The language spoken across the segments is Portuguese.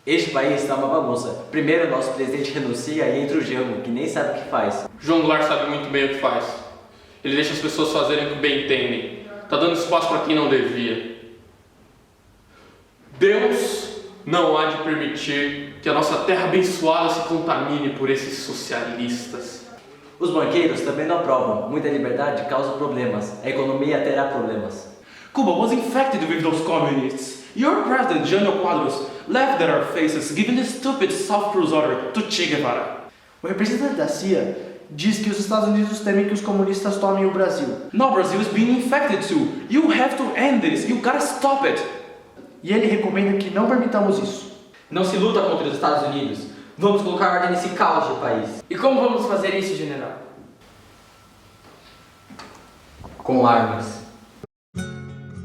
Este país está uma bagunça. Primeiro nosso presidente renuncia e entra o Jango, que nem sabe o que faz. João Goulart sabe muito bem o que faz. Ele deixa as pessoas fazerem o que bem entendem. Tá dando espaço para quem não devia. Deus não há de permitir que a nossa terra abençoada se contamine por esses socialistas. Os banqueiros também não aprovam. Muita liberdade causa problemas. A economia terá problemas. Cuba was infected with those communists. Your president, Jânio Quadros, laughed at our faces, giving the stupid South Cruise order to Che Guevara. O representante da CIA diz que os Estados Unidos temem que os comunistas tomem o Brasil. Now Brazil is being infected too. You have to end this. You gotta stop it. E ele recomenda que não permitamos isso. Não se luta contra os Estados Unidos. Vamos colocar ordem nesse caos de país. E como vamos fazer isso, general? Com armas.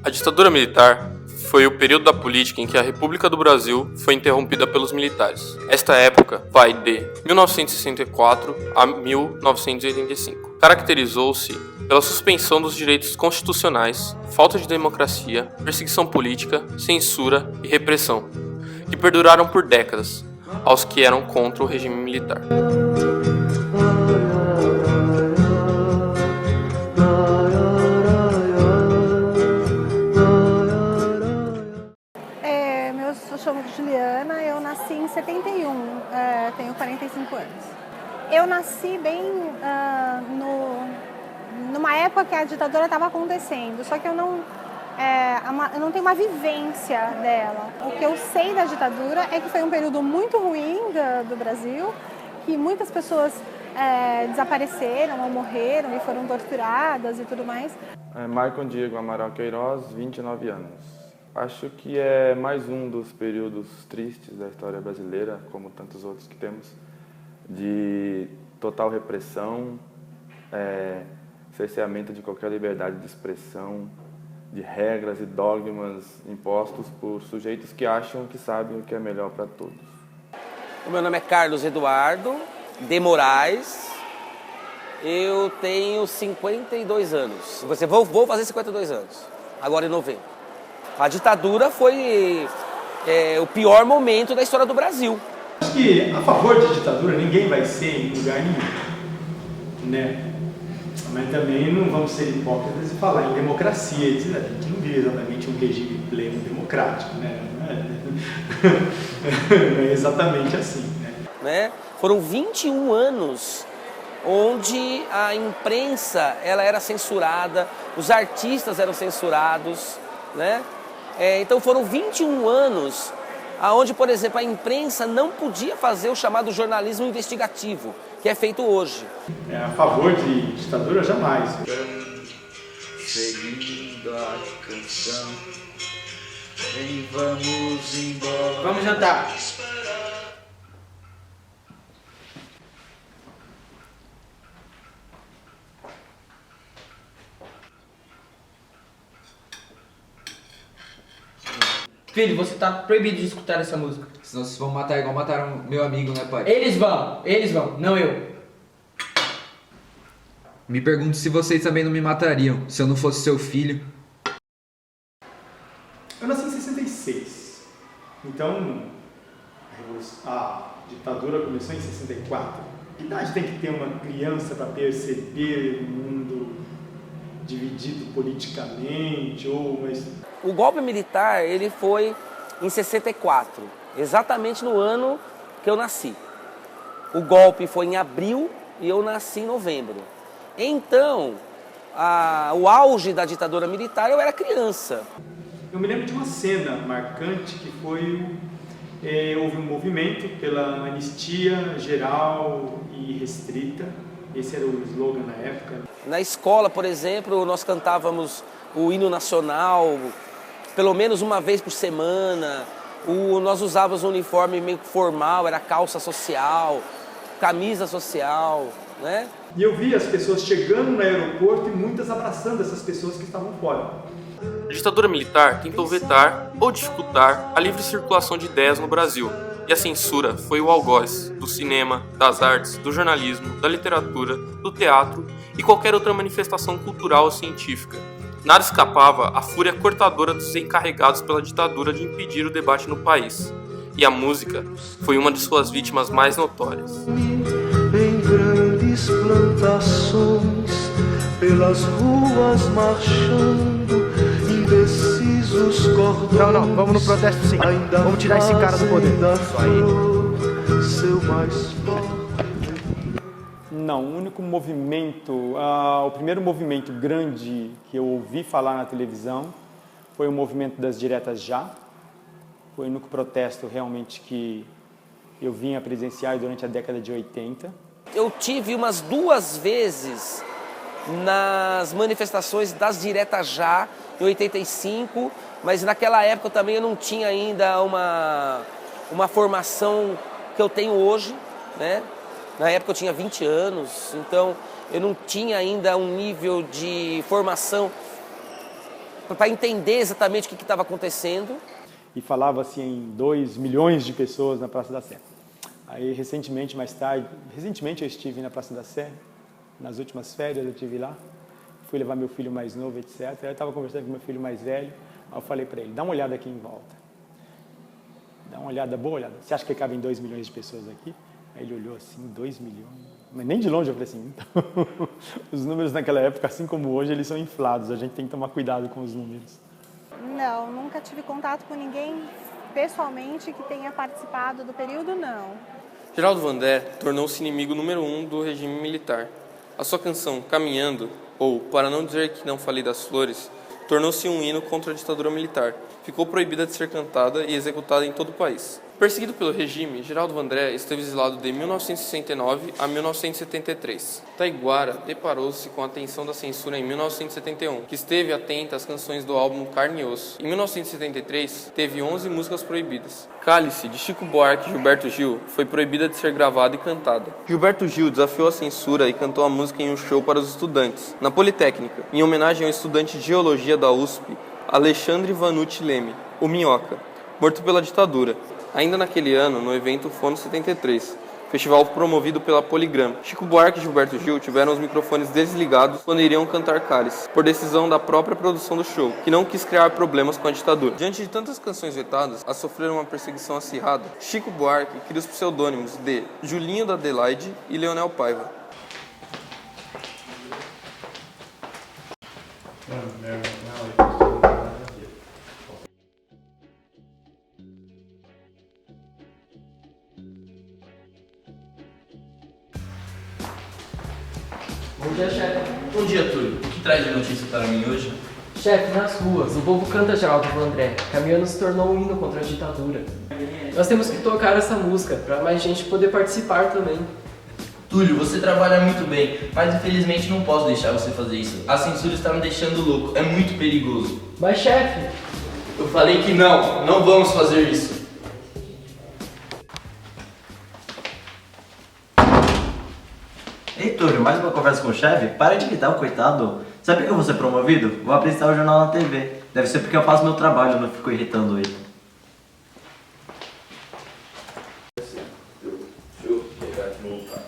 A ditadura militar foi o período da política em que a República do Brasil foi interrompida pelos militares. Esta época vai de 1964 a 1985. Caracterizou-se pela suspensão dos direitos constitucionais, falta de democracia, perseguição política, censura e repressão, que perduraram por décadas aos que eram contra o regime militar. Eu chamo Juliana, eu nasci em 71, tenho 45 anos. Eu nasci bem numa época que a ditadura estava acontecendo, só que eu não tenho uma vivência dela. O que eu sei da ditadura é que foi um período muito ruim do Brasil, que muitas pessoas desapareceram ou morreram e foram torturadas e tudo mais. Maicon Diego Amaral Queiroz, 29 anos. Acho que é mais um dos períodos tristes da história brasileira, como tantos outros que temos, de total repressão, cerceamento de qualquer liberdade de expressão, de regras e dogmas impostos por sujeitos que acham que sabem o que é melhor para todos. O meu nome é Carlos Eduardo de Moraes, eu tenho 52 anos, vou fazer 52 anos, agora em novembro. A ditadura foi o pior momento da história do Brasil. Acho que a favor de ditadura ninguém vai ser em lugar nenhum, né? Mas também não vamos ser hipócritas e falar em democracia. A gente não vive exatamente um regime pleno democrático, né? Não é exatamente assim, né? Foram 21 anos onde a imprensa ela era censurada, os artistas eram censurados, né? Então foram 21 anos onde, por exemplo, a imprensa não podia fazer o chamado jornalismo investigativo, que é feito hoje. A favor de ditadura, jamais. Seguindo a canção, vem, vamos embora. Vamos jantar. Filho, você tá proibido de escutar essa música. Senão vocês vão matar igual mataram meu amigo, né, pai? Eles vão, não eu. Me pergunto se vocês também não me matariam, se eu não fosse seu filho. Eu nasci em 66, então a ditadura começou em 64. Que idade tem que ter uma criança para perceber o mundo dividido politicamente O golpe militar ele foi em 64, exatamente no ano que eu nasci. O golpe foi em abril e eu nasci em novembro. Então, o auge da ditadura militar eu era criança. Eu me lembro de uma cena marcante que foi houve um movimento pela anistia geral e restrita. Esse era o slogan na época. Na escola, por exemplo, nós cantávamos o hino nacional pelo menos uma vez por semana. Nós usávamos um uniforme meio formal, era calça social, camisa social, né? E eu vi as pessoas chegando no aeroporto e muitas abraçando essas pessoas que estavam fora. A ditadura militar tentou vetar ou dificultar a livre circulação de ideias no Brasil, e a censura foi o algoz do cinema, das artes, do jornalismo, da literatura, do teatro e qualquer outra manifestação cultural ou científica. Nada escapava à fúria cortadora dos encarregados pela ditadura de impedir o debate no país. e a música foi uma de suas vítimas mais notórias. Em grandes plantações, pelas ruas marchando, indecisos cordões. Não, vamos no protesto sim. Vamos tirar esse cara do poder. Isso aí. Seu mais forte. Não, o único movimento, o primeiro movimento grande que eu ouvi falar na televisão foi o movimento das diretas já. Foi o único protesto realmente que eu vinha presenciar durante a década de 80. Eu tive umas 2 vezes nas manifestações das diretas já, em 85, mas naquela época também eu não tinha ainda uma formação que eu tenho hoje, né? Na época eu tinha 20 anos, então eu não tinha ainda um nível de formação para entender exatamente o que estava acontecendo. E falava-se em 2 milhões de pessoas na Praça da Sé. Aí recentemente eu estive na Praça da Sé, nas últimas férias eu estive lá, fui levar meu filho mais novo, etc. Aí eu estava conversando com meu filho mais velho, aí eu falei para ele, dá uma olhada aqui em volta. Dá uma olhada, boa olhada. Você acha que cabem 2 milhões de pessoas aqui? Aí ele olhou assim, 2 milhões? Mas nem de longe eu falei assim, então, os números naquela época, assim como hoje, eles são inflados, a gente tem que tomar cuidado com os números. Não, nunca tive contato com ninguém pessoalmente que tenha participado do período, não. Geraldo Vandré tornou-se inimigo número 1 do regime militar. A sua canção Caminhando, ou Para Não Dizer Que Não Falei das Flores, tornou-se um hino contra a ditadura militar. Ficou proibida de ser cantada e executada em todo o país. Perseguido pelo regime, Geraldo Vandré esteve exilado de 1969 a 1973. Taiguara deparou-se com a atenção da censura em 1971, que esteve atenta às canções do álbum Carne e Osso. Em 1973, teve 11 músicas proibidas. Cálice, de Chico Buarque e Gilberto Gil, foi proibida de ser gravada e cantada. Gilberto Gil desafiou a censura e cantou a música em um show para os estudantes, na Politécnica, em homenagem ao estudante de geologia da USP, Alexandre Vanucci Leme, o Minhoca, morto pela ditadura. Ainda naquele ano, no evento Fono 73, festival promovido pela Poligram, Chico Buarque e Gilberto Gil tiveram os microfones desligados quando iriam cantar Cálice, por decisão da própria produção do show, que não quis criar problemas com a ditadura. Diante de tantas canções vetadas, a sofrer uma perseguição acirrada, Chico Buarque cria os pseudônimos de Julinho da Adelaide e Leonel Paiva. Bom dia, chefe. Bom dia, Túlio. O que traz de notícia para mim hoje? Chefe, nas ruas, o povo canta Geraldo Vandré. Caminhando se tornou um hino contra a ditadura. Nós temos que tocar essa música, para mais gente poder participar também. Túlio, você trabalha muito bem, mas infelizmente não posso deixar você fazer isso. A censura está me deixando louco, é muito perigoso. Mas, chefe... Eu falei que não vamos fazer isso. Ei, Túlio, mais uma conversa com o chefe? Para de gritar, coitado. Sabe que eu vou ser promovido? Vou apresentar o jornal na TV. Deve ser porque eu faço meu trabalho e não fico irritando ele. Deixa eu pegar aqui no lugar.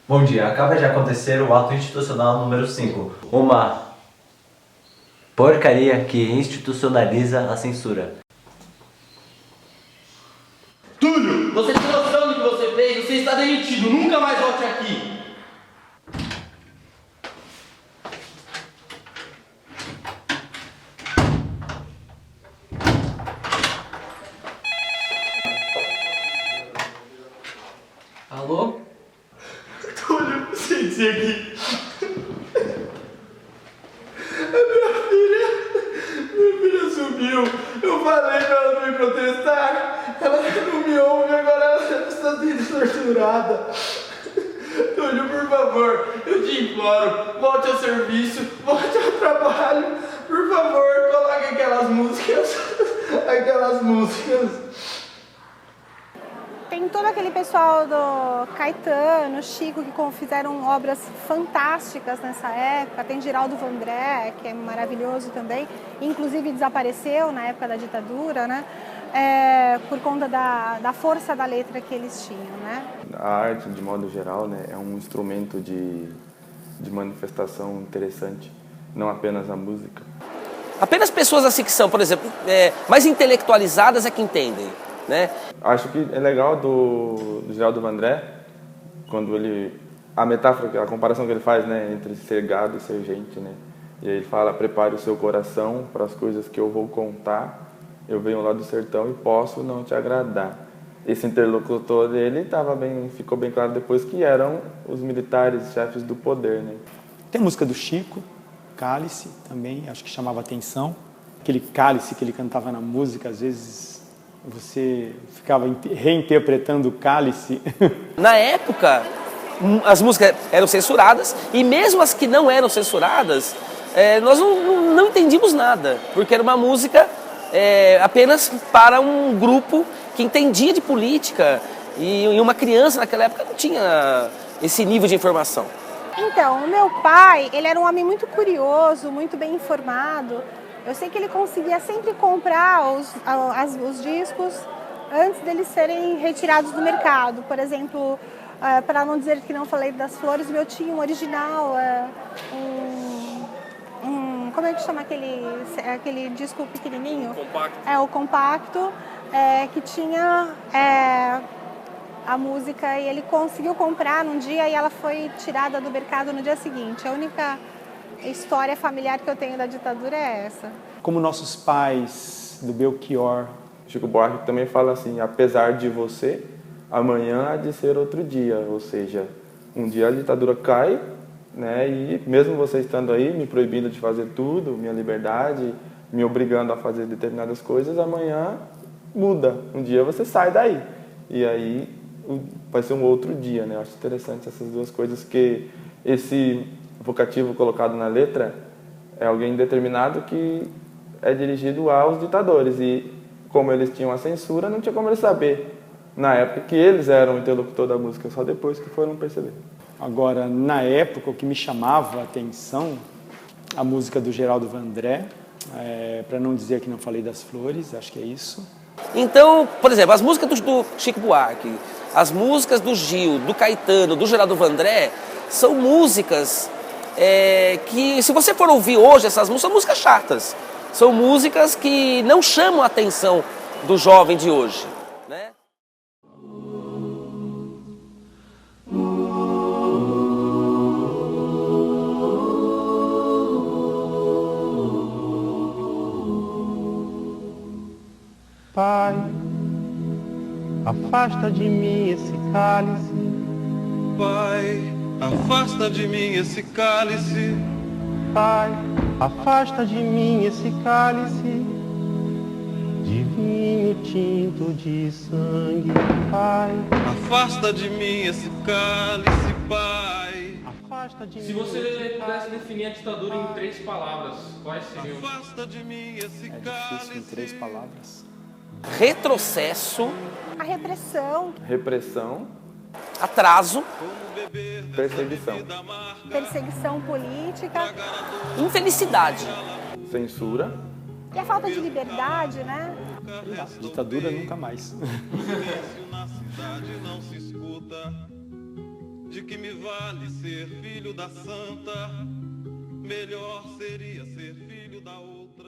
Bom dia, acaba de acontecer o ato institucional número 5. Uma porcaria que institucionaliza a censura. Túlio, você tem noção do que você fez? Você está demitido, nunca mais volte aqui. Alô? Túlio, senti aqui. Minha filha sumiu. Eu falei pra ela não me protestar. Ela não me ouve, agora ela está sendo torturada. Túlio, por favor, eu te imploro, volte ao serviço, volte ao trabalho. Por favor, coloque aquelas músicas. todo aquele pessoal do Caetano, Chico, que fizeram obras fantásticas nessa época. Tem Geraldo Vandré, que é maravilhoso também, inclusive desapareceu na época da ditadura, né? Por conta da força da letra que eles tinham, né? A arte, de modo geral, né, é um instrumento de manifestação interessante, não apenas a música. Apenas pessoas assim que são, por exemplo, mais intelectualizadas é que entendem, né? Acho que é legal do Geraldo Vandré, quando a metáfora, a comparação que ele faz, né, entre ser gado e ser gente, né? E aí ele fala: prepare o seu coração para as coisas que eu vou contar, eu venho lá do sertão e posso não te agradar. Esse interlocutor dele ficou bem claro depois que eram os militares, chefes do poder, né? Tem a música do Chico, Cálice, também, acho que chamava atenção. Aquele cálice que ele cantava na música, às vezes você ficava reinterpretando o cálice. Na época, as músicas eram censuradas, e mesmo as que não eram censuradas, nós não entendíamos nada, porque era uma música apenas para um grupo que entendia de política, e uma criança naquela época não tinha esse nível de informação. Então, o meu pai, ele era um homem muito curioso, muito bem informado. Eu sei que ele conseguia sempre comprar os discos antes deles serem retirados do mercado. Por exemplo, para não dizer que não falei das Flores, meu tinha um original, como é que chama aquele disco pequenininho? Compacto. O compacto, que tinha a música, e ele conseguiu comprar num dia e ela foi tirada do mercado no dia seguinte. A única história familiar que eu tenho da ditadura é essa. Como nossos pais, do Belchior. Chico Buarque também fala assim: apesar de você, amanhã há de ser outro dia. Ou seja, um dia a ditadura cai, né, e mesmo você estando aí, me proibindo de fazer tudo, minha liberdade, me obrigando a fazer determinadas coisas, amanhã muda. Um dia você sai daí. E aí vai ser um outro dia, né? Eu acho interessante essas duas coisas, que esse vocativo colocado na letra é alguém determinado que é dirigido aos ditadores, e como eles tinham a censura, não tinha como eles saber na época que eles eram o interlocutor da música, só depois que foram perceber. Agora, na época, o que me chamava a atenção, a música do Geraldo Vandré, para não dizer que não falei das Flores, acho que é isso. Então, por exemplo, as músicas do Chico Buarque, as músicas do Gil, do Caetano, do Geraldo Vandré, são músicas que, se você for ouvir hoje essas músicas, são músicas chatas. São músicas que não chamam a atenção do jovem de hoje, né? Pai, afasta de mim esse cálice. Pai, afasta de mim esse cálice. Pai, afasta de mim esse cálice de vinho tinto de sangue. Pai, afasta de mim esse cálice, Pai. Afasta de Se mim você esse pudesse definir a ditadura em 3 palavras, quais seriam? Afasta de mim esse difícil em 3 palavras. Retrocesso, A repressão, Repressão, atraso, perseguição política infelicidade. censura e a falta de liberdade, né? Ditadura nunca mais. Na cidade não se escuta. De que me vale ser filho da santa? Melhor seria ser filho da outra.